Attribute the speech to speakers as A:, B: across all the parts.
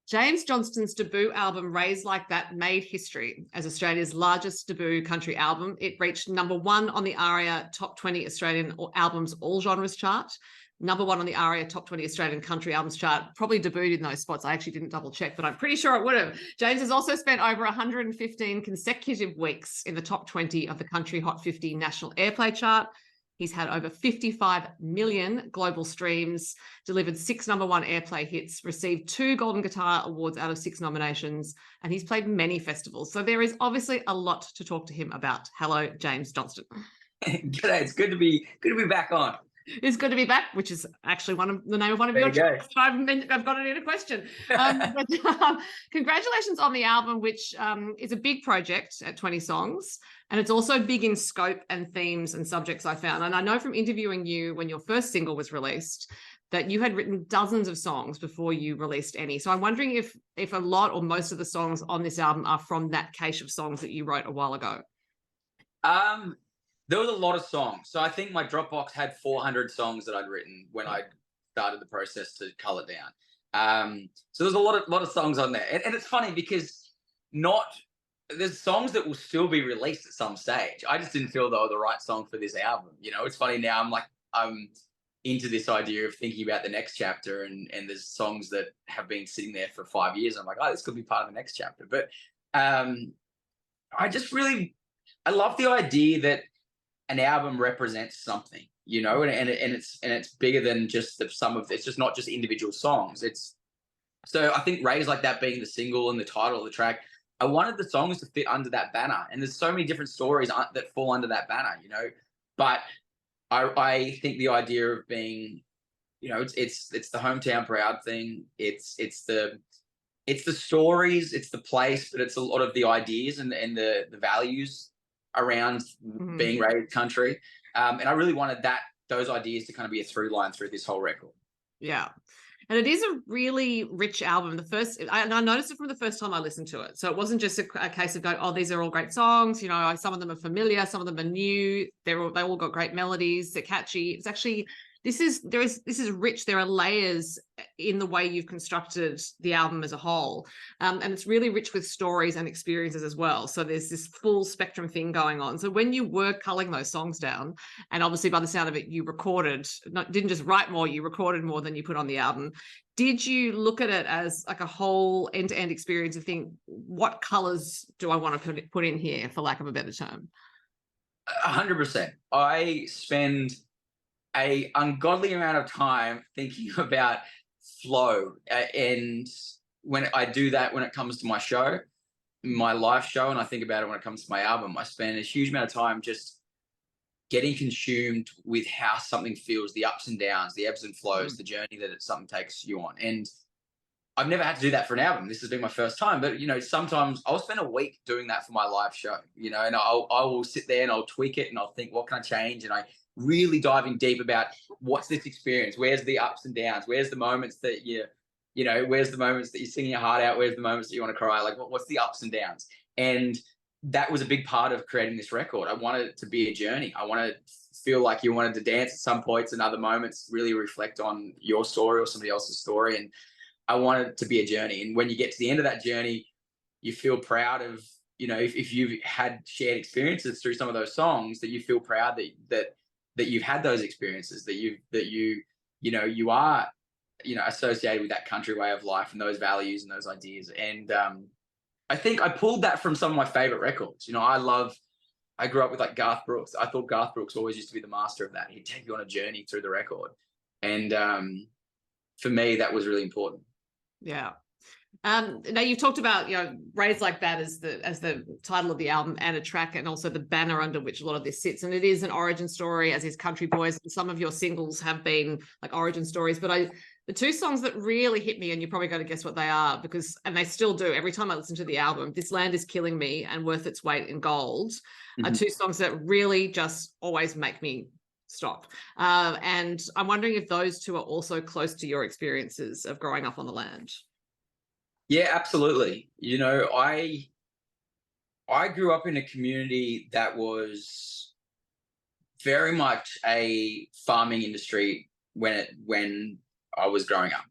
A: James Johnston's debut album, Raised Like That, made history as Australia's largest debut country album. It reached #1 on the ARIA Top 20 Australian Albums All Genres chart, #1 on the ARIA Top 20 Australian Country Albums chart. Probably debuted in those spots. I actually didn't double check, but I'm pretty sure it would have. James has also spent over 115 consecutive weeks in the top 20 of the Country Hot 50 National Airplay chart. He's had over 55 million global streams, delivered 6 #1 airplay hits, received 2 Golden Guitar Awards out of 6 nominations, and he's played many festivals. So there is obviously a lot to talk to him about. Hello, James Johnston.
B: G'day, it's good to be back on.
A: It's good to be back, which is actually the name of one of your tracks. I've got it in a question. Congratulations on the album, which is a big project at 20 songs. And it's also big in scope and themes and subjects, I found. And I know from interviewing you when your first single was released that you had written dozens of songs before you released any. So I'm wondering if a lot or most of the songs on this album are from that cache of songs that you wrote a while ago.
B: There was a lot of songs. So I think my Dropbox had 400 songs that I'd written when I started the process to cull it down. So there's a lot of songs on there. And it's funny because there's songs that will still be released at some stage. I just didn't feel they were the right song for this album. You know, it's funny now I'm into this idea of thinking about the next chapter, and there's songs that have been sitting there for 5 years. I'm like, oh, this could be part of the next chapter. But I love the idea that an album represents something, you know, and it's bigger than just the sum of, it's just not just individual songs. So I think Raised Like That being the single and the title of the track, I wanted the songs to fit under that banner, and there's so many different stories that fall under that banner, you know. But I think the idea of being, you know, it's the hometown proud thing. It's the stories, it's the place, but it's a lot of the ideas and the values around being raised country. And I really wanted those ideas to kind of be a through line through this whole record.
A: Yeah. And it is a really rich album. I noticed it from the first time I listened to it. So it wasn't just a case of going, oh, these are all great songs. You know, some of them are familiar, some of them are new. They all got great melodies. They're catchy. It's actually, this is rich. There are layers in the way you've constructed the album as a whole. And it's really rich with stories and experiences as well. So there's this full spectrum thing going on. So when you were culling those songs down, and obviously by the sound of it, you didn't just write more, you recorded more than you put on the album. Did you look at it as like a whole end-to-end experience and think, what colors do I want to put in here, for lack of a better term?
B: 100%. I spend an ungodly amount of time thinking about flow, and when I do that, when it comes to my show, my live show, and I think about it when it comes to my album, I spend a huge amount of time just getting consumed with how something feels, the ups and downs, the ebbs and flows, the journey that something takes you on. And I've never had to do that for an album. This has been my first time, but you know, sometimes I'll spend a week doing that for my live show, you know, and I will sit there and I'll tweak it and I'll think, what can I change? And I really diving deep about what's this experience, where's the ups and downs, where's the moments that where's the moments that you're singing your heart out, where's the moments that you want to cry, like what's the ups and downs. And that was a big part of creating this record. I wanted it to be a journey. I wanted to feel like you wanted to dance at some points, and other moments really reflect on your story or somebody else's story. And I wanted it to be a journey. And when you get to the end of that journey, you feel proud of, you know, if you've had shared experiences through some of those songs, that you feel proud that you've had those experiences, that you are, you know, associated with that country way of life and those values and those ideas. And I think I pulled that from some of my favorite records. You know, I grew up with like Garth Brooks. I thought Garth Brooks always used to be the master of that. He'd take you on a journey through the record. And for me, that was really important.
A: Yeah. Now you've talked about, you know, Raised Like That as the title of the album and a track, and also the banner under which a lot of this sits. And it is an origin story, as is Country Boys. Some of your singles have been like origin stories, but the two songs that really hit me, and you're probably going to guess what they are, and they still do every time I listen to the album, This Land Is Killing Me and Worth Its Weight in Gold, are two songs that really just always make me stop. And I'm wondering if those two are also close to your experiences of growing up on the land.
B: Yeah, absolutely. You know, I grew up in a community that was very much a farming industry when I was growing up,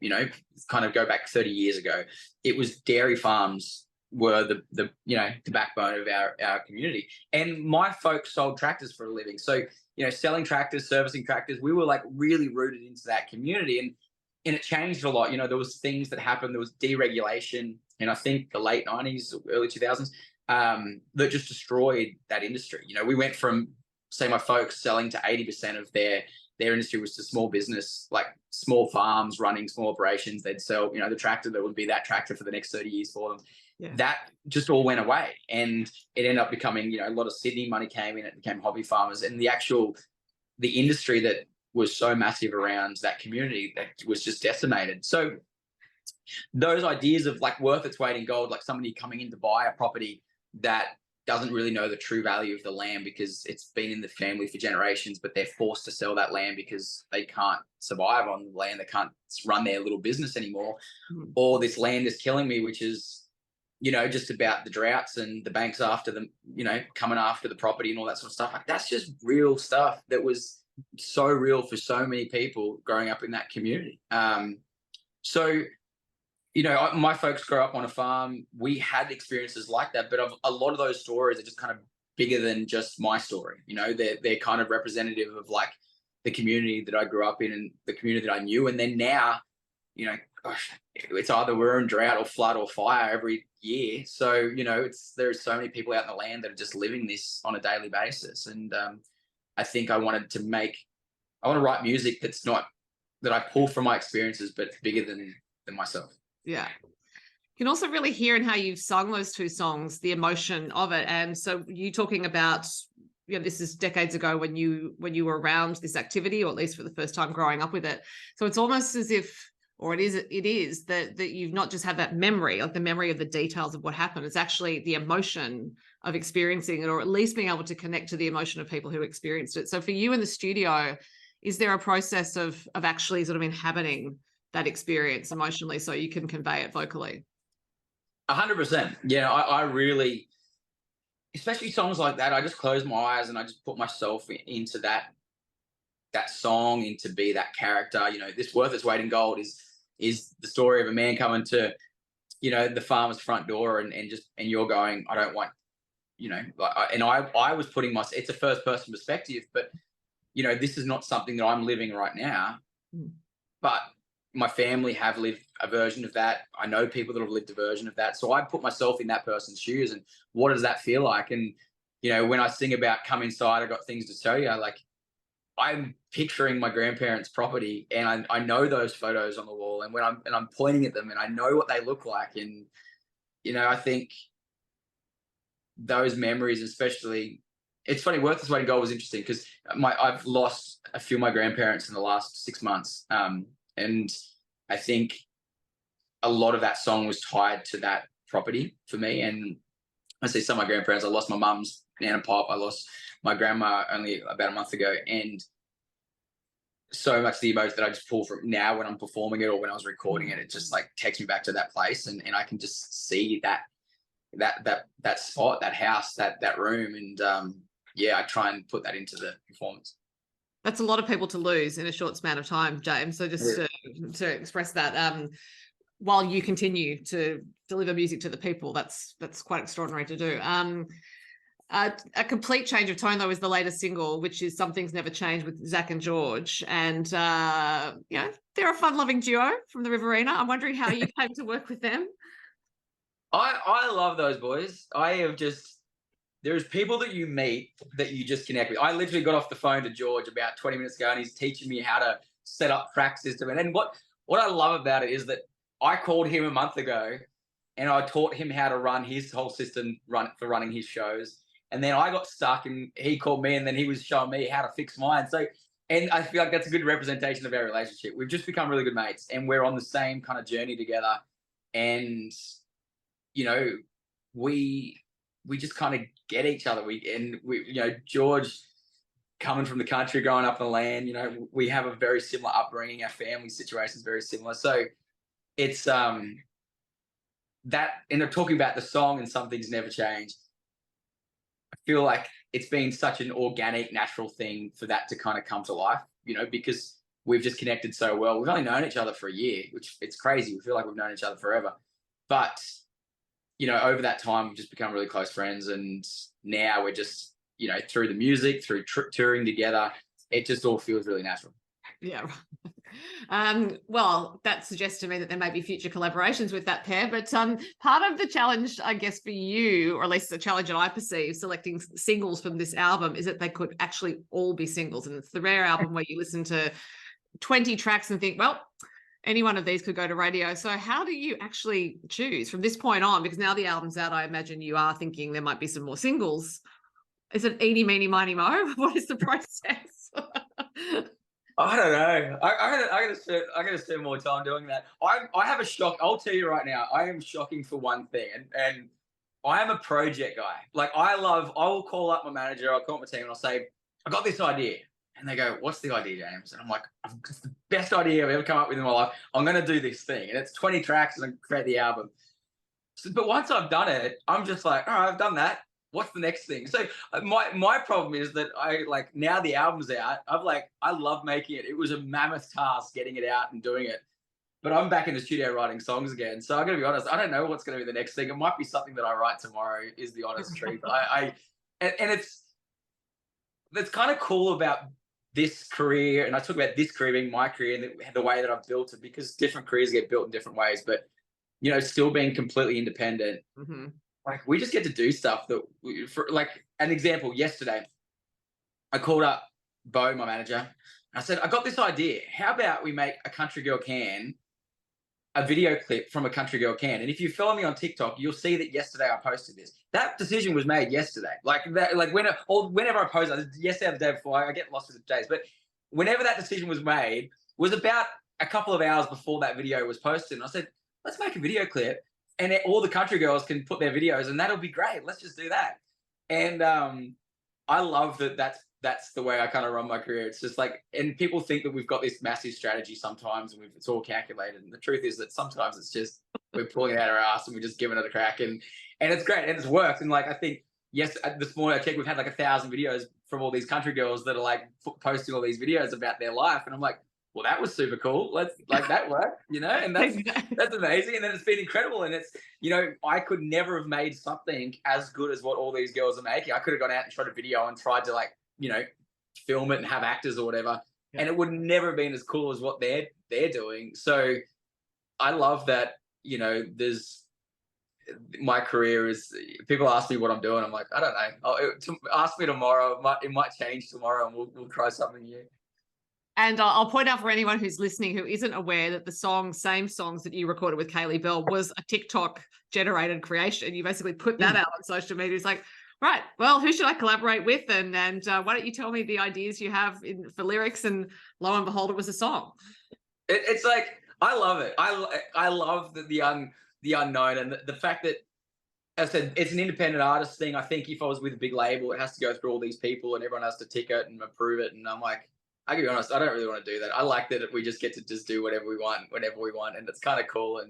B: kind of go back 30 years ago, it was dairy farms were the backbone of our community. And my folks sold tractors for a living. So, selling tractors, servicing tractors, we were like really rooted into that community. And it changed a lot. There was things that happened. There was deregulation in, I think, the late 90s, early 2000s, that just destroyed that industry. We went from, say, my folks selling to 80% of their industry was to small business, like small farms running small operations. They'd sell, the tractor that would be that tractor for the next 30 years for them. Yeah. That just all went away, and it ended up becoming, a lot of Sydney money came in. It became hobby farmers, and the industry that was so massive around that community that was just decimated. So those ideas of like worth its weight in gold, like somebody coming in to buy a property that doesn't really know the true value of the land because it's been in the family for generations, but they're forced to sell that land because they can't survive on the land. They can't run their little business anymore. Or this land is killing me, which is, just about the droughts and the banks after them, coming after the property and all that sort of stuff. Like, that's just real stuff that was so real for so many people growing up in that community. So, my folks grew up on a farm. We had experiences like that, but a lot of those stories are just kind of bigger than just my story. They're kind of representative of like the community that I grew up in and the community that I knew. And then now, gosh, it's either we're in drought or flood or fire every year. So, there's so many people out in the land that are just living this on a daily basis. And I think I want to write music that's not, that I pull from my experiences, but bigger than myself.
A: Yeah. You can also really hear in how you've sung those two songs, the emotion of it. And so you talking about, this is decades ago when you were around this activity, or at least for the first time growing up with it. So it's almost as if, or it is that you've not just had that memory, like the memory of the details of what happened. It's actually the emotion of experiencing it, or at least being able to connect to the emotion of people who experienced it. So for you in the studio, is there a process of actually sort of inhabiting that experience emotionally so you can convey it vocally?
B: 100%. Yeah, I really, especially songs like that, I just close my eyes and I just put myself into that song, and to be that character. This worth its weight in gold is the story of a man coming to, the farmer's front door and you're going, I don't want, and I was putting it's a first person perspective, but this is not something that I'm living right now, but my family have lived a version of that. I know people that have lived a version of that. So I put myself in that person's shoes, and what does that feel like? And, when I sing about come inside, I got things to tell you, like I'm picturing my grandparents' property, and I know those photos on the wall, and I'm pointing at them and I know what they look like. And, I think those memories, especially, it's funny, worth its weight in gold was interesting because I've lost a few of my grandparents in the last 6 months. And I think a lot of that song was tied to that property for me. And I see some of my grandparents, I lost my mum's nan and pop. I lost my grandma only about a month ago. And so much the emotion that I just pull from now when I'm performing it or when I was recording it, it just like takes me back to that place. And I can just see that spot, that house, that room. And I try and put that into the performance.
A: That's a lot of people to lose in a short span of time, James. So just to express that, while you continue to deliver music to the people, that's quite extraordinary to do. A complete change of tone, though, is the latest single, which is Something's Never Changed with Zach and George. And, they're a fun-loving duo from the Riverina. I'm wondering how you came to work with them.
B: I love those boys. There's people that you meet that you just connect with. I literally got off the phone to George about 20 minutes ago, and he's teaching me how to set up track system. And then what I love about it is that I called him a month ago and I taught him how to run his whole system for running his shows. And then I got stuck and he called me, and then he was showing me how to fix mine. So, and I feel like that's a good representation of our relationship. We've just become really good mates, and we're on the same kind of journey together. And, we just kind of get each other. George coming from the country, growing up in the land, we have a very similar upbringing. Our family situation is very similar. So it's talking about the song and Something's Never Changed, I feel like it's been such an organic, natural thing for that to kind of come to life, because we've just connected so well. We've only known each other for a year, which it's crazy. We feel like we've known each other forever. But, you know, over that time, we've just become really close friends. And now we're just, you know, through the music, through touring together, it just all feels really natural.
A: Yeah. Well, that suggests to me that there may be future collaborations with that pair. But part of the challenge, I guess, for you, or at least the challenge that I perceive selecting singles from this album, is that they could actually all be singles. And it's the rare album where you listen to 20 tracks and think, well, any one of these could go to radio. So how do you actually choose from this point on? Because now the album's out, I imagine you are thinking there might be some more singles. Is it eeny, meeny, miny, mo? What is the process?
B: I don't know. I gotta spend more time doing that. I have a shock. I'll tell you right now. I am shocking for one thing, and I am a project guy. Like I will call up my manager. I'll call up my team, and I'll say, I got this idea, and they go, "What's the idea, James?" And I'm like, "It's the best idea I've ever come up with in my life. I'm gonna do this thing, and it's 20 tracks, and I create the album." So, but once I've done it, I'm just like, all right, I've done that. What's the next thing? So my problem is that now the album's out. I love making it. It was a mammoth task getting it out and doing it. But I'm back in the studio writing songs again. So I'm gonna be honest, I don't know what's gonna be the next thing. It might be something that I write tomorrow, is the honest truth. And it's kind of cool about this career, and I talk about this career being my career and the way that I've built it, because different careers get built in different ways. But you know, still being completely independent.
A: Mm-hmm.
B: Like we just get to do stuff that, for like an example, yesterday, I called up Bo, my manager, and I said, I got this idea. How about we make a Country Girl Can, a video clip from a Country Girl Can? And if you follow me on TikTok, you'll see that yesterday I posted this. That decision was made yesterday. Whenever I post, yesterday or the day before, I get lost with the days. But whenever that decision was made, was about a couple of hours before that video was posted. And I said, let's make a video clip. And all the country girls can put their videos, and that'll be great. Let's just do that. And I love that. That's the way I kind of run my career. It's just like, and people think that we've got this massive strategy sometimes, and it's all calculated. And the truth is that sometimes it's just we're pulling it out of our ass and we're just giving it a crack, and it's great and it's worked. And like I think this morning I checked, we've had like 1,000 videos from all these country girls that are like posting all these videos about their life, and I'm like, well, that was super cool. That worked, you know, and that's amazing. And then it's been incredible. And it's, you know, I could never have made something as good as what all these girls are making. I could have gone out and shot a video and tried to film it and have actors or whatever. Yeah. And it would never have been as cool as what they're doing. So I love that, you know, my career is, people ask me what I'm doing. I'm like, I don't know. Ask me tomorrow. It might change tomorrow, and we'll try something new.
A: And I'll point out for anyone who's listening who isn't aware that the same songs that you recorded with Kaylee Bell was a TikTok generated creation. You basically put that out on social media. It's like, right, well, who should I collaborate with? And why don't you tell me the ideas you have for lyrics? And lo and behold, it was a song.
B: It's like, I love it. I love the unknown, and the fact that, as I said, it's an independent artist thing. I think if I was with a big label, it has to go through all these people and everyone has to tick it and approve it. And I'm like, I can be honest, I don't really want to do that. I like that we just get to just do whatever we want, whenever we want, and it's kind of cool.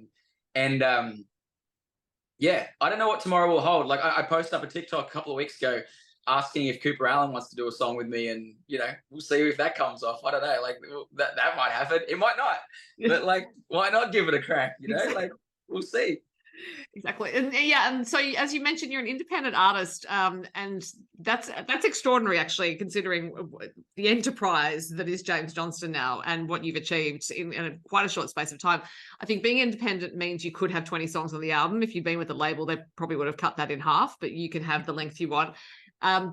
B: And yeah, I don't know what tomorrow will hold. Like I posted up a TikTok a couple of weeks ago asking if Cooper Allen wants to do a song with me, and you know, we'll see if that comes off. I don't know, like that might happen. It might not, but like, why not give it a crack? You know, like we'll see.
A: Exactly. And so as you mentioned, you're an independent artist, and that's extraordinary, actually, considering the enterprise that is James Johnston now and what you've achieved in quite a short space of time. I think being independent means you could have 20 songs on the album. If you'd been with a label, they probably would have cut that in half, but you can have the length you want.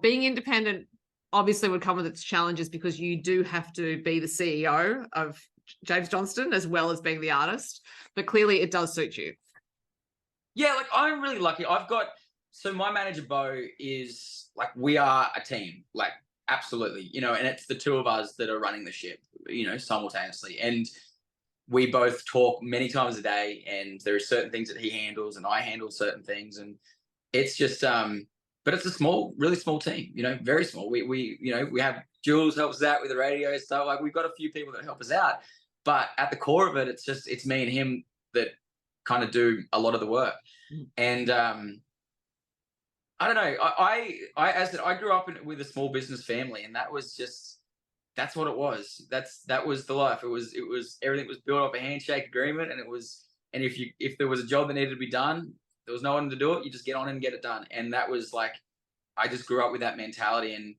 A: Being independent obviously would come with its challenges, because you do have to be the CEO of James Johnston as well as being the artist, but clearly it does suit you.
B: Yeah, like I'm really lucky. So my manager, Bo, is like, we are a team, like absolutely, you know, and it's the two of us that are running the ship, you know, simultaneously. And we both talk many times a day, and there are certain things that he handles and I handle certain things. And it's just, but it's a really small team, you know, very small. We you know, we have Jules helps us out with the radio stuff. Like we've got a few people that help us out, but at the core of it, it's me and him that kind of do a lot of the work. And I don't know, I as I said, I grew up with a small business family, and that was that's what it was. That was the life. It was everything was built off a handshake agreement, and if there was a job that needed to be done, there was no one to do it. You just get on and get it done. And that was like, I just grew up with that mentality, and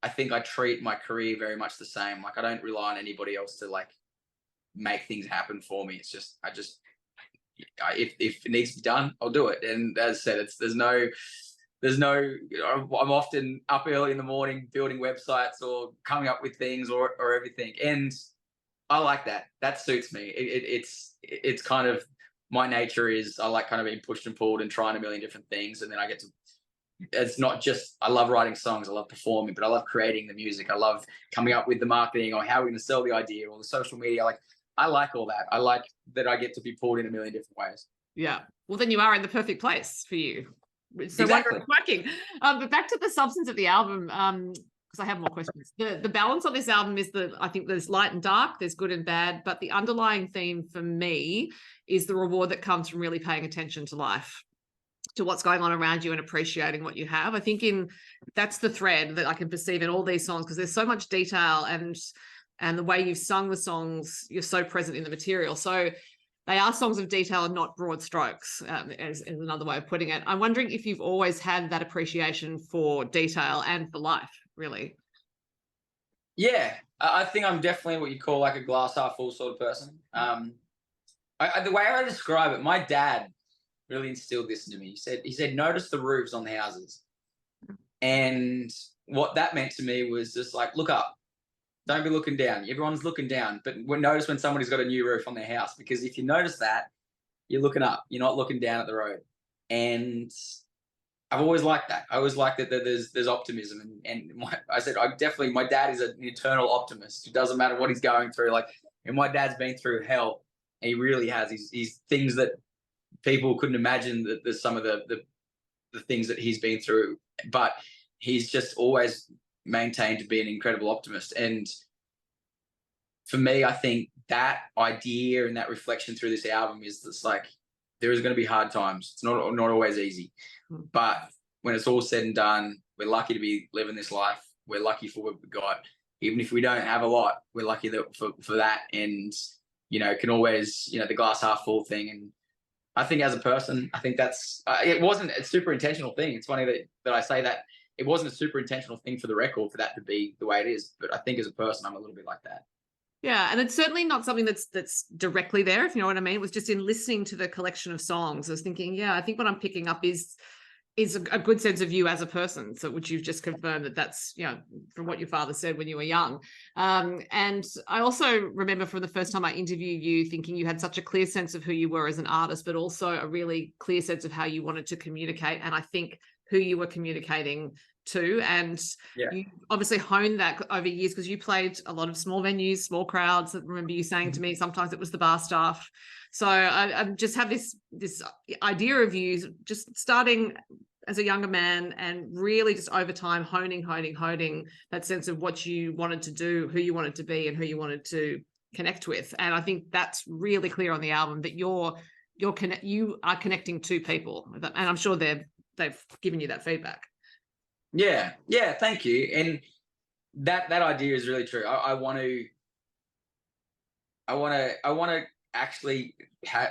B: I think I treat my career very much the same. Like, I don't rely on anybody else to like make things happen for me. It's just, if it needs to be done, I'll do it. And as I said, there's no, I'm often up early in the morning building websites or coming up with things or everything. And I like that. That suits me. It's kind of, my nature is, I like kind of being pushed and pulled and trying a million different things. And then I get to, it's not just, I love writing songs, I love performing, but I love creating the music. I love coming up with the marketing or how we're going to sell the idea or the social media. I like all that. I like that I get to be pulled in a million different ways.
A: Yeah. Well, then you are in the perfect place for you. So
B: Exactly.
A: it's working. But back to the substance of the album, because I have more questions. The balance on this album is I think there's light and dark, there's good and bad, but the underlying theme for me is the reward that comes from really paying attention to life, to what's going on around you and appreciating what you have. I think that's the thread that I can perceive in all these songs, because there's so much detail and the way you've sung the songs, you're so present in the material. So they are songs of detail and not broad strokes, as another way of putting it. I'm wondering if you've always had that appreciation for detail and for life, really.
B: Yeah, I think I'm definitely what you call like a glass half full sort of person. The way I describe it, my dad really instilled this into me. He said, notice the roofs on the houses. And what that meant to me was just like, look up. Don't be looking down. Everyone's looking down, but notice when somebody's got a new roof on their house, because if you notice that, you're looking up. You're not looking down at the road. And I've always liked that. I always liked that there's optimism. And my dad is an eternal optimist. It doesn't matter what he's going through. Like, and my dad's been through hell. He really has. He's things that people couldn't imagine, that there's some of the things that he's been through. But he's just always maintained to be an incredible optimist. And for me, I think that idea and that reflection through this album is this, like, there is going to be hard times. It's not always easy, but when it's all said and done, we're lucky to be living this life. We're lucky for what we've got. Even if we don't have a lot, we're lucky for that. And, can always, the glass half full thing. And I think as a person, I think that's, it wasn't a super intentional thing. It's funny that I say that. It wasn't a super intentional thing for the record for that to be the way it is. But I think as a person, I'm a little bit like that.
A: Yeah, and it's certainly not something that's directly there, if you know what I mean. It was just in listening to the collection of songs, I was thinking, yeah, I think what I'm picking up is a good sense of you as a person. So, which you've just confirmed that's, from what your father said when you were young. And I also remember from the first time I interviewed you thinking you had such a clear sense of who you were as an artist, but also a really clear sense of how you wanted to communicate. And I think who you were communicating to, and you obviously honed that over years, because you played a lot of small venues, small crowds. I remember you saying to me sometimes it was the bar staff. So I just have this idea of you just starting as a younger man and really just over time honing that sense of what you wanted to do, who you wanted to be, and who you wanted to connect with. And I think that's really clear on the album, that you are connecting to people, and I'm sure they've given you that feedback.
B: Yeah, thank you. And that idea is really true. I want to actually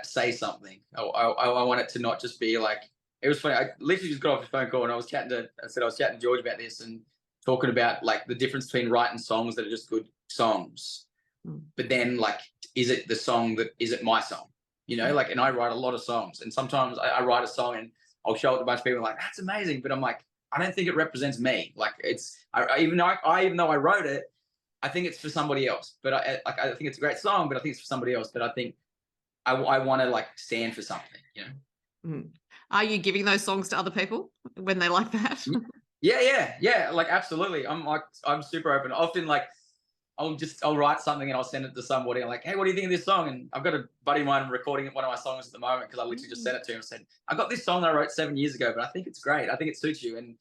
B: say something. I want it to not just be like, it was funny. I literally just got off a phone call and I was chatting to George about this and talking about like the difference between writing songs that are just good songs, but then like, is it my song? Like, and I write a lot of songs, and sometimes I write a song and I'll show it to a bunch of people like, that's amazing. But I'm like, I don't think it represents me. Like, even though I wrote it, I think it's for somebody else. But I think it's a great song, but I think it's for somebody else. But I think I want to like stand for something,
A: Are you giving those songs to other people when they like that?
B: Yeah. Like, absolutely. I'm super open. Often, like, I'll write something and I'll send it to somebody. I'm like, hey, what do you think of this song? And I've got a buddy of mine recording one of my songs at the moment, because I literally just sent it to him and said, I got this song that I wrote 7 years ago, but I think it's great. I think it suits you. And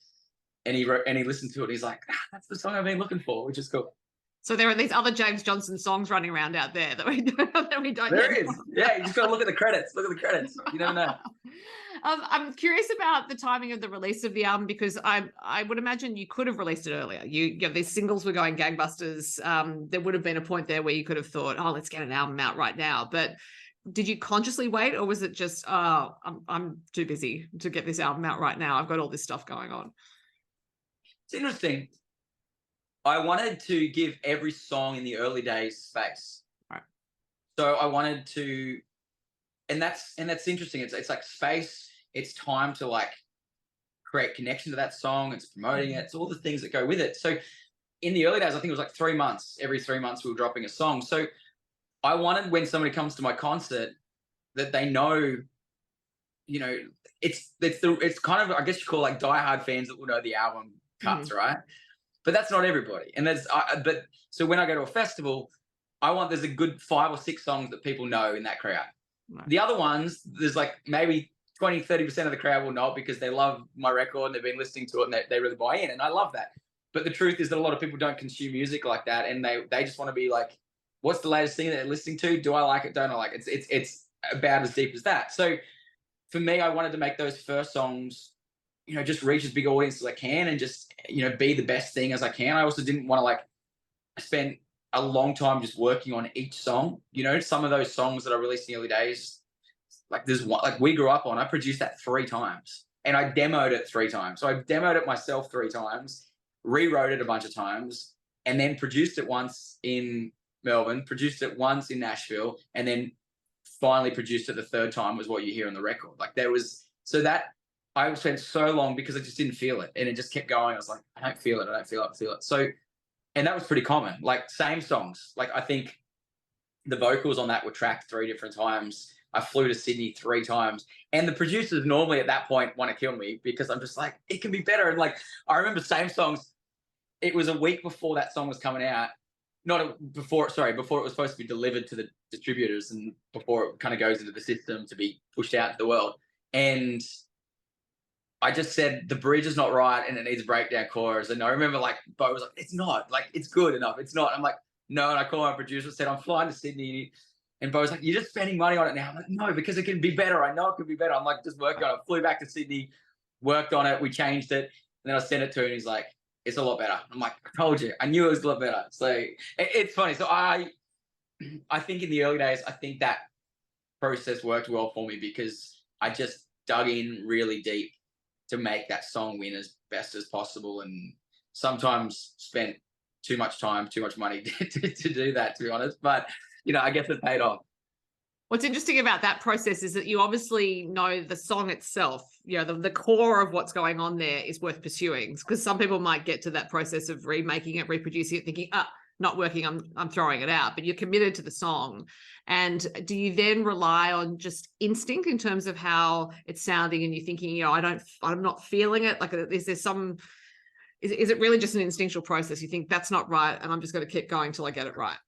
B: he listened to it. And he's like, that's the song I've been looking for, which is cool.
A: So there are these other James Johnston songs running around out there that we don't.
B: There is. Yeah, you just got to look at the credits. Look at the credits. You never know.
A: I'm curious about the timing of the release of the album, because I would imagine you could have released it earlier. These singles were going gangbusters. There would have been a point there where you could have thought, oh, let's get an album out right now. But did you consciously wait, or was it just, oh, I'm too busy to get this album out right now? I've got all this stuff going on.
B: It's interesting. I wanted to give every song in the early days space.
A: Right.
B: So I wanted to, and that's interesting. It's like space. It's time to like create connection to that song. It's promoting it. It's all the things that go with it. So in the early days, I think it was like 3 months. Every 3 months we were dropping a song. So I wanted, when somebody comes to my concert, that they know, you know, it's kind of, I guess you call like diehard fans that will know the album cuts, right? But that's not everybody. And so when I go to a festival, there's a good 5 or 6 songs that people know in that crowd. Right. The other ones, there's like maybe 20-30% of the crowd will know it because they love my record and they've been listening to it and they really buy in, and I love that. But the truth is that a lot of people don't consume music like that, and they just want to be like, what's the latest thing that they're listening to? Do I like it? Don't I like it? It's about as deep as that. So for me, I wanted to make those first songs, you know, just reach as big audience as I can and just, you know, be the best thing as I can. I also didn't want to like spend a long time just working on each song. You know, some of those songs that I released in the early days, like there's one, like We Grew Up On, I produced that 3 times and I demoed it 3 times. So I demoed it myself 3 times, rewrote it a bunch of times, and then produced it once in Melbourne, produced it once in Nashville, and then finally produced it the 3rd time was what you hear on the record. Like so that I spent so long because I just didn't feel it, and it just kept going. I was like, I don't feel it. I don't feel it. I feel it. So, and that was pretty common. Like same songs. Like I think the vocals on that were tracked 3 different times. I flew to Sydney 3 times, and the producers normally at that point want to kill me because I'm just like, it can be better. And like, I remember same songs. It was a week before that song was coming out. Before it was supposed to be delivered to the distributors and before it kind of goes into the system to be pushed out to the world. And I just said, the bridge is not right and it needs a breakdown chorus. And I remember like, Bo was like, it's not, like, it's good enough. It's not. I'm like, no. And I called my producer and said, I'm flying to Sydney. And Bo was like, you're just spending money on it now. I'm like, no, because it can be better. I know it can be better. I'm like, just work on it. Flew back to Sydney, worked on it. We changed it. And then I sent it to him and he's like, it's a lot better. I'm like, I told you, I knew it was a lot better. So it's funny. So I think in the early days, I think that process worked well for me because I just dug in really deep to make that song win as best as possible, and sometimes spent too much time, too much money to do that, to be honest. But, you know, I guess it paid off.
A: What's interesting about that process is that you obviously know the song itself, you know, the core of what's going on there is worth pursuing, because some people might get to that process of remaking it, reproducing it, thinking, not working, I'm throwing it out, but you're committed to the song. And do you then rely on just instinct in terms of how it's sounding, and you're thinking, you know, I'm not feeling it? Like, is it really just an instinctual process? You think that's not right, and I'm just going to keep going till I get it right?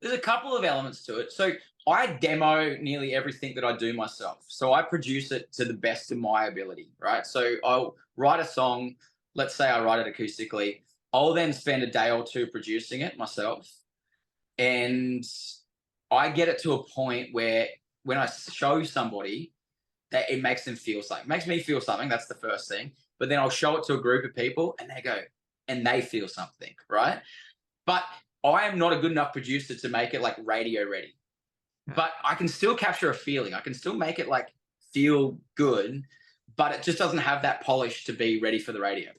B: There's a couple of elements to it. So I demo nearly everything that I do myself. So I produce it to the best of my ability, right? So I'll write a song. Let's say I write it acoustically. I'll then spend a day or 2 producing it myself. And I get it to a point where when I show somebody, that it makes them feel something. It makes me feel something. That's the first thing. But then I'll show it to a group of people and they go, and they feel something, right? But I am not a good enough producer to make it like radio ready. But I can still capture a feeling. I can still make it like feel good, but it just doesn't have that polish to be ready for the radio.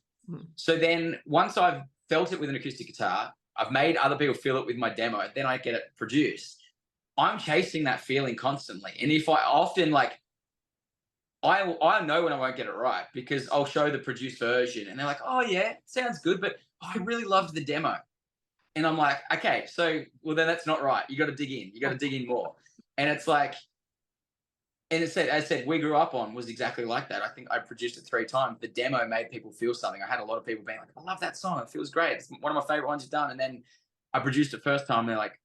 B: So then once I've felt it with an acoustic guitar, I've made other people feel it with my demo, then I get it produced. I'm chasing that feeling constantly. And if I often like, I know when I won't get it right because I'll show the produced version and they're like, oh yeah, it sounds good, but I really loved the demo. And I'm like, okay, so, well, then that's not right. You got to dig in. You got to dig in more. And it's like, and as I said, We Grew Up On was exactly like that. I think I produced it 3 times. The demo made people feel something. I had a lot of people being like, I love that song. It feels great. It's one of my favorite ones you've done. And then I produced it first time. And they're like,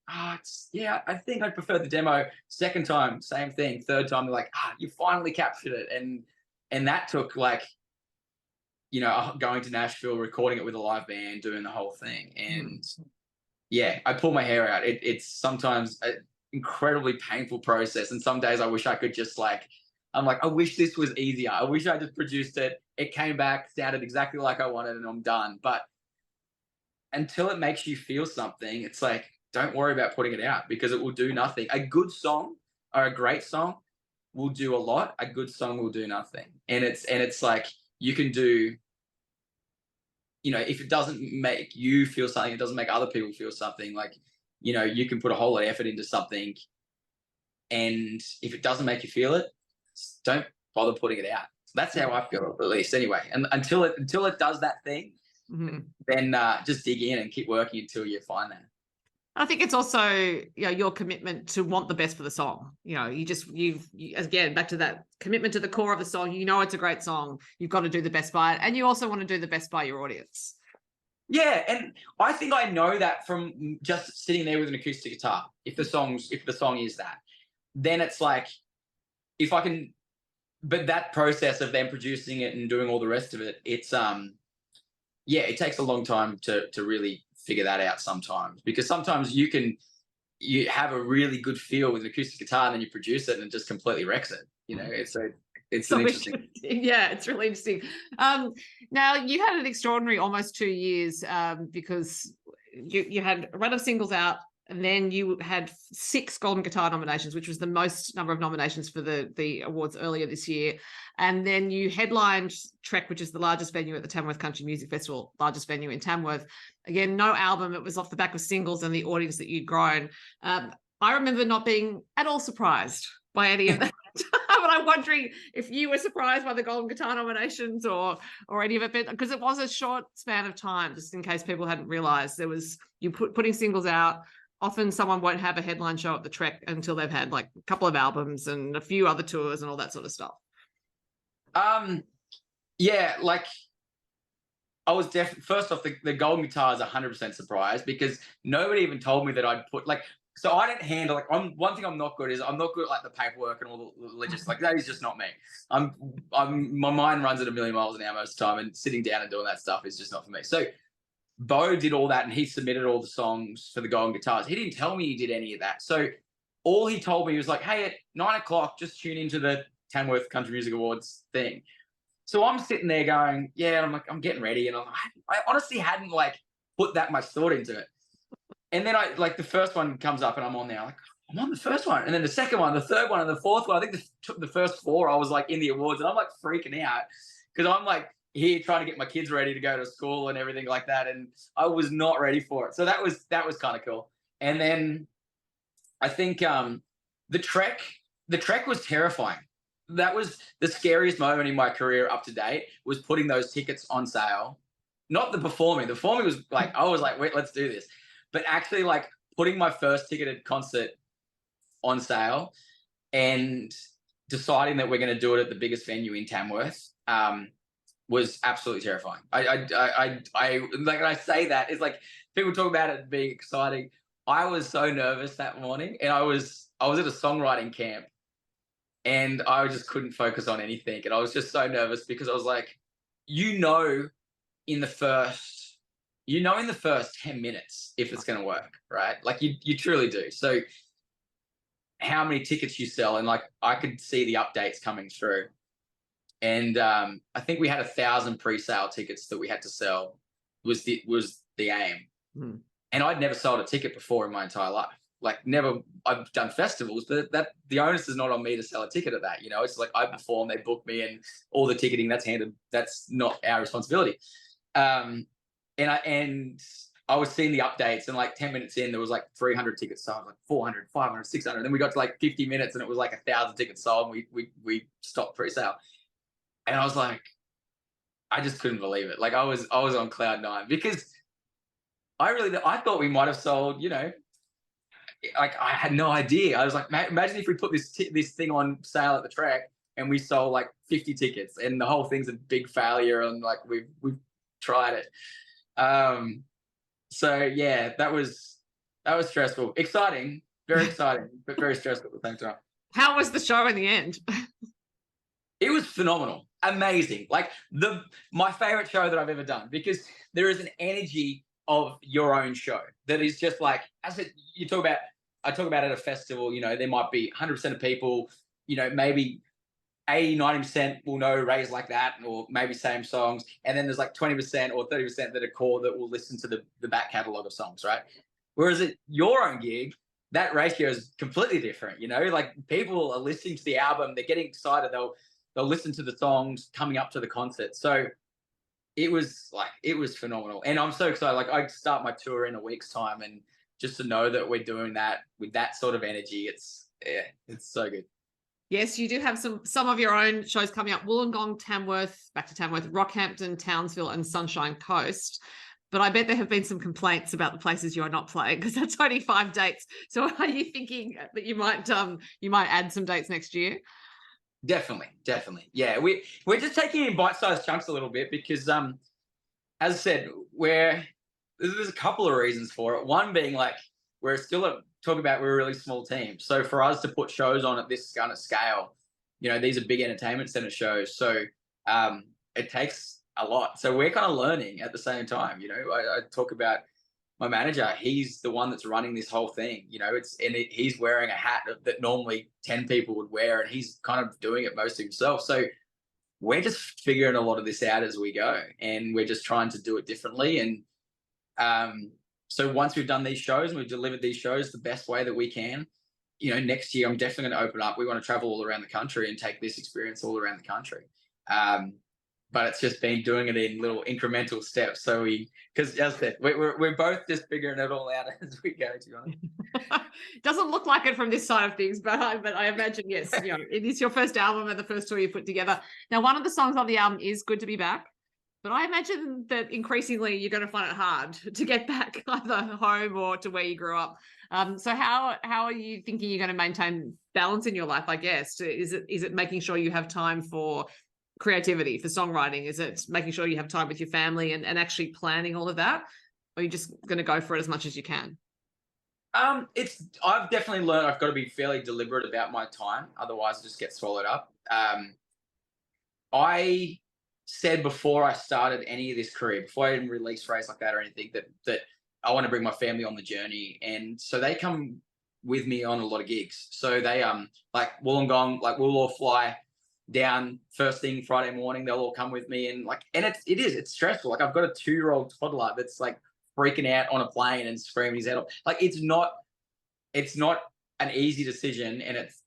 B: yeah, I think I prefer the demo. Second time, same thing. Third time, they're like, you finally captured it. And that took like, you know, going to Nashville, recording it with a live band, doing the whole thing. And yeah, I pull my hair out. It's sometimes an incredibly painful process. And some days I wish I could just like I'm like, I wish this was easier. I wish I just produced it. It came back, sounded exactly like I wanted, and I'm done. But until it makes you feel something, it's like, don't worry about putting it out because it will do nothing. A good song or a great song will do a lot. A good song will do nothing. And it's like you can do, you know, if it doesn't make you feel something, it doesn't make other people feel something. Like, you know, you can put a whole lot of effort into something, and if it doesn't make you feel it, don't bother putting it out. So that's how I feel, at least, anyway. And until it does that thing, then just dig in and keep working until you find that.
A: I think it's also, you know, your commitment to want the best for the song. You know, you again, back to that commitment to the core of the song. You know, it's a great song. You've got to do the best by it. And you also want to do the best by your audience.
B: Yeah. And I think I know that from just sitting there with an acoustic guitar. If the song is that, then it's like, if I can, but that process of them producing it and doing all the rest of it, it's, yeah, it takes a long time to really figure that out sometimes, because sometimes you have a really good feel with an acoustic guitar and then you produce it and it just completely wrecks it. You know, it's an interesting.
A: Yeah, it's really interesting. Now you had an extraordinary almost 2 years because you had a run of singles out, and then you had 6 Golden Guitar nominations, which was the most number of nominations for the awards earlier this year. And then you headlined Trek, which is the largest venue at the Tamworth Country Music Festival, largest venue in Tamworth. Again, no album. It was off the back of singles and the audience that you'd grown. I remember not being at all surprised by any of that. But I'm wondering if you were surprised by the Golden Guitar nominations or any of it, because it was a short span of time, just in case people hadn't realised. There was putting singles out. Often someone won't have a headline show at the Trek until they've had like a couple of albums and a few other tours and all that sort of stuff.
B: Yeah, like I was first off, the Golden Guitar is 100% surprised, because nobody even told me that I'd put, like, so I didn't handle, like, one thing I'm not good is I'm not good at like the paperwork and all the logistics. Like, that is just not me. My mind runs at a million miles an hour most of the time, and sitting down and doing that stuff is just not for me. So Bo did all that, and he submitted all the songs for the Golden Guitars. He didn't tell me he did any of that. So all he told me was like, hey, at 9 o'clock, just tune into the Tamworth Country Music Awards thing. So I'm sitting there going, yeah, and I'm like, I'm getting ready. And I honestly hadn't like put that much thought into it. And then the first one comes up and I'm on there, like, I'm on the first one. And then the second one, the third one, and the fourth one. I think the first 4, I was like in the awards, and I'm like freaking out because I'm like here trying to get my kids ready to go to school and everything like that. And I was not ready for it. So that was kind of cool. And then I think the Trek was terrifying. That was the scariest moment in my career up to date, was putting those tickets on sale. Not the performing. The performing was like, I was like, wait, let's do this. But actually, like, putting my first ticketed concert on sale and deciding that we're going to do it at the biggest venue in Tamworth was absolutely terrifying. I like, when I say that, it's like people talk about it being exciting. I was so nervous that morning, and I was at a songwriting camp, and I just couldn't focus on anything. And I was just so nervous because I was like, in the first 10 minutes if it's going to work, right? Like you truly do. So how many tickets you sell, and like I could see the updates coming through. And I think we had 1,000 pre-sale tickets that we had to sell was the aim. Mm. And I'd never sold a ticket before in my entire life. Like, never. I've done festivals, but the onus is not on me to sell a ticket at that. You know, it's like I perform, they book me, and all the ticketing that's not our responsibility. And I was seeing the updates, and like 10 minutes in, there was like 300 tickets sold, like 400, 500, 600. Then we got to like 50 minutes, and it was like 1,000 tickets sold. And we stopped pre-sale, and I was like, I just couldn't believe it. Like, I was on cloud 9, because I thought we might have sold, you know, like, I had no idea. I was like, imagine if we put this thing on sale at the Trek and we sold like 50 tickets, and the whole thing's a big failure, and like we've tried it. So yeah, that was stressful. Exciting, very exciting, but very stressful at the same time.
A: How was the show in the end?
B: It was phenomenal, amazing. Like my favorite show that I've ever done, because there is an energy of your own show that is just like, as I talk about at a festival, you know, there might be 100% of people, you know, maybe 90% will know Rays Like That or maybe same songs, and then there's like 20% or 30% that are core that will listen to the back catalogue of songs, right? Whereas at your own gig, that ratio is completely different. Like people are listening to the album, they're getting excited, they'll listen to the songs coming up to the concert. So it was phenomenal, and I'm so excited. Like I start my tour in a week's time, and just to know that we're doing that with that sort of energy, it's so good.
A: Yes, you do have some of your own shows coming up. Wollongong, Tamworth, back to Tamworth, Rockhampton, Townsville, and Sunshine Coast. But I bet there have been some complaints about the places you are not playing, because that's only 5 dates. So are you thinking that you might add some dates next year?
B: Definitely. Yeah, we're just taking it in bite-sized chunks a little bit because, as I said, there's a couple of reasons for it. One being like we're still talking about we're a really small team, so for us to put shows on at this kind of scale, these are big entertainment center shows, so it takes a lot. So we're kind of learning at the same time. I talk about my manager. He's the one that's running this whole thing. He's wearing a hat that normally 10 people would wear, and he's kind of doing it most himself. So we're just figuring a lot of this out as we go, and we're just trying to do it differently. And so once we've done these shows and we've delivered these shows the best way that we can, next year I'm definitely going to open up. We want to travel all around the country and take this experience all around the country. But it's just been doing it in little incremental steps. So because as I said, we're both just figuring it all out as we go, to be honest.
A: Doesn't look like it from this side of things, but I imagine, yes, it is your first album and the first tour you put together. Now, one of the songs on the album is Good to Be Back, but I imagine that increasingly you're going to find it hard to get back either home or to where you grew up. So how are you thinking you're going to maintain balance in your life, I guess? Is it making sure you have time for creativity, for songwriting? Is it making sure you have time with your family and actually planning all of that? Or are you just going to go for it as much as you can?
B: I've definitely learned I've got to be fairly deliberate about my time. Otherwise I just get swallowed up. I said before I started any of this career, before I even released Rays Like That or anything, that I want to bring my family on the journey. And so they come with me on a lot of gigs. So they, like Wollongong, like we'll all fly down first thing Friday morning. They'll all come with me, and it's stressful. Like I've got a 2-year-old toddler that's like freaking out on a plane and screaming his head off. Like it's not an easy decision, and it's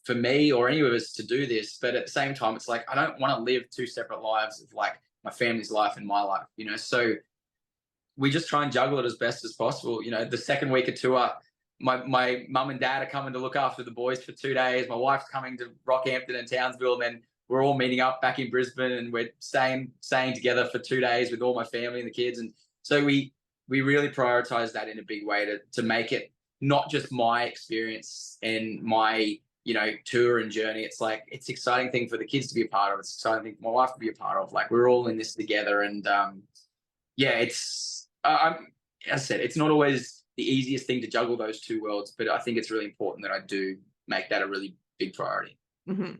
B: for me or any of us to do this. But at the same time, it's like I don't want to live 2 separate lives of like my family's life and my life, So we just try and juggle it as best as possible. The second week of tour, my mum and dad are coming to look after the boys for 2 days. My wife's coming to Rockhampton and Townsville, and then we're all meeting up back in Brisbane, and we're staying together for 2 days with all my family and the kids. And so we really prioritize that in a big way to make it not just my experience and my tour and journey. It's like it's an exciting thing for the kids to be a part of. It's an exciting thing for my wife to be a part of. Like we're all in this together, and it's as I said, it's not always the easiest thing to juggle those two worlds, but I think it's really important that I do make that a really big priority.
A: Mm-hmm.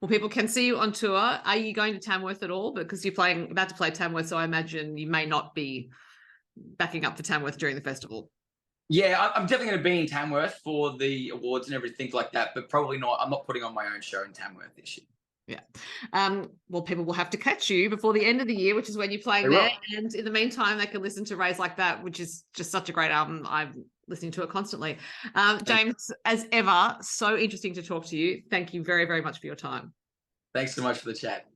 A: Well, people can see you on tour. Are you going to Tamworth at all? Because you're about to play Tamworth, so I imagine you may not be backing up for Tamworth during the festival.
B: Yeah, I'm definitely going to be in Tamworth for the awards and everything like that, but probably not. I'm not putting on my own show in Tamworth this year.
A: Yeah. Well, people will have to catch you before the end of the year, which is when you're playing there. And in the meantime, they can listen to Rays Like That, which is just such a great album. I'm listening to it constantly. James, as ever, so interesting to talk to you. Thank you very, very much for your time.
B: Thanks so much for the chat.